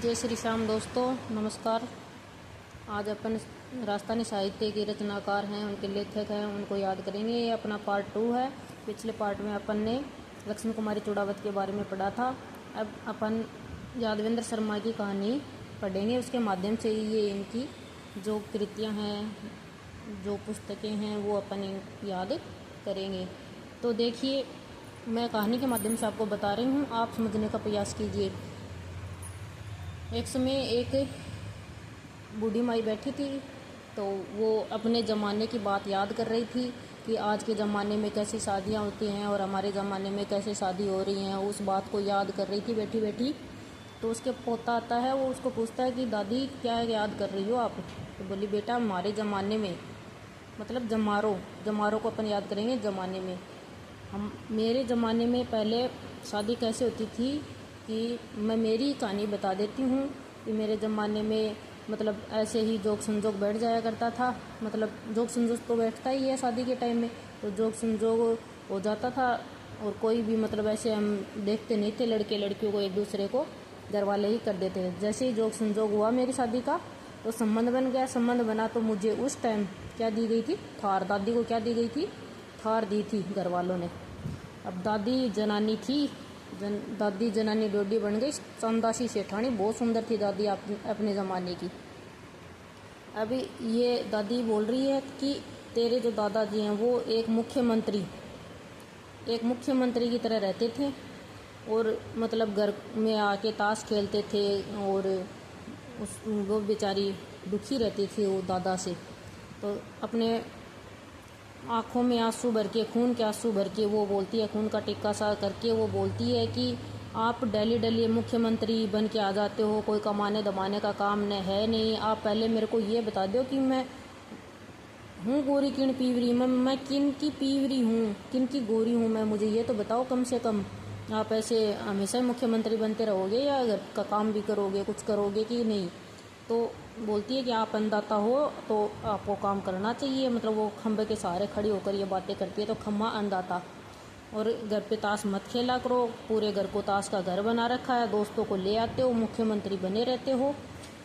जय श्री श्याम दोस्तों, नमस्कार। आज अपन राजस्थानी साहित्य के रचनाकार हैं, उनके लेखक हैं, उनको याद करेंगे। ये अपना पार्ट 2 है। पिछले पार्ट में अपन ने लक्ष्मी कुमारी चूड़ावत के बारे में पढ़ा था। अब अपन यादवेंद्र शर्मा की कहानी पढ़ेंगे। उसके माध्यम से ये इनकी जो कृतियाँ हैं, जो पुस्तकें हैं, वो अपन याद करेंगे। तो देखिए, मैं कहानी के माध्यम से आपको बता रही हूँ, आप समझने का प्रयास कीजिए। एक समय एक बूढ़ी माई बैठी थी, तो वो अपने ज़माने की बात याद कर रही थी कि आज के ज़माने में कैसी शादियाँ होती हैं और हमारे ज़माने में कैसे शादी हो रही हैं। उस बात को याद कर रही थी बैठी बैठी। तो उसके पोता आता है, वो उसको पूछता है कि दादी क्या याद कर रही हो आप? तो बोली, बेटा हमारे ज़माने में, मतलब जमारों को अपन याद करेंगे। ज़माने में मेरे ज़माने में पहले शादी कैसे होती थी कि मैं मेरी कहानी बता देती हूँ कि मेरे ज़माने में मतलब ऐसे ही जोक संजोग बैठ जाया करता था। मतलब जोक संजोग तो बैठता ही है शादी के टाइम में, तो जोक संजोग हो जाता था। और कोई भी मतलब ऐसे हम देखते नहीं थे, लड़के लड़कियों को एक दूसरे को घर वाले ही कर देते थे। जैसे ही जोक संजोग हुआ मेरी शादी का, तो संबंध बन गया। संबंध बना तो मुझे उस टाइम क्या दी गई थी? थार। दादी को क्या दी गई थी? थार दी थी घर वालों ने। अब दादी जनानी थी, दादी जनानी डोडी बन गई, चंदासी सेठानी। बहुत सुंदर थी दादी अपने ज़माने की। अभी ये दादी बोल रही है कि तेरे जो दादाजी हैं वो एक मुख्यमंत्री की तरह रहते थे, और मतलब घर में आके ताश खेलते थे, और वो बेचारी दुखी रहती थी वो दादा से। तो अपने आँखों में आंसू भर के, खून के आंसू भर के वो बोलती है, खून का टिक्का सा करके वो बोलती है कि आप डेली डेली मुख्यमंत्री बन के आ जाते हो, कोई कमाने दमाने का काम न है नहीं। आप पहले मेरे को ये बता दो कि मैं हूँ गोरी किन पीवरी, मैं किन की पीवरी हूँ, किन की गोरी हूँ मैं, मुझे ये तो बताओ कम से कम। आप ऐसे हमेशा ही मुख्यमंत्री बनते रहोगे या घर का काम भी करोगे, कुछ करोगे कि नहीं? तो बोलती है कि आप अन्नदाता हो तो आपको काम करना चाहिए। मतलब वो खंबे के सहारे खड़ी होकर ये बातें करती है। तो खम्मा अन्नदाता, और घर पे ताश मत खेला करो, पूरे घर को ताश का घर बना रखा है, दोस्तों को ले आते हो, मुख्यमंत्री बने रहते हो।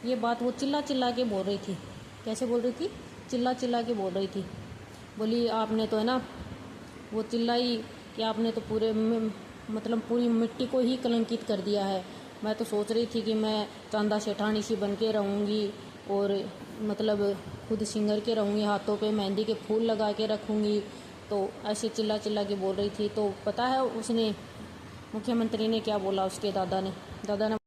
ये बात वो चिल्ला चिल्ला के बोल रही थी। कैसे बोल रही थी? चिल्ला चिल्ला के बोल रही थी। बोली, आपने तो है ना, वो चिल्लाई कि आपने तो मतलब पूरी मिट्टी को ही कलंकित कर दिया है। मैं तो सोच रही थी कि मैं चांदा सेठानी सी बन के रहूँगी, और मतलब खुद सिंगर के रहूँगी, हाथों पे मेहंदी के फूल लगा के रखूँगी। तो ऐसे चिल्ला चिल्ला के बोल रही थी। तो पता है उसने, मुख्यमंत्री ने क्या बोला? उसके दादा ने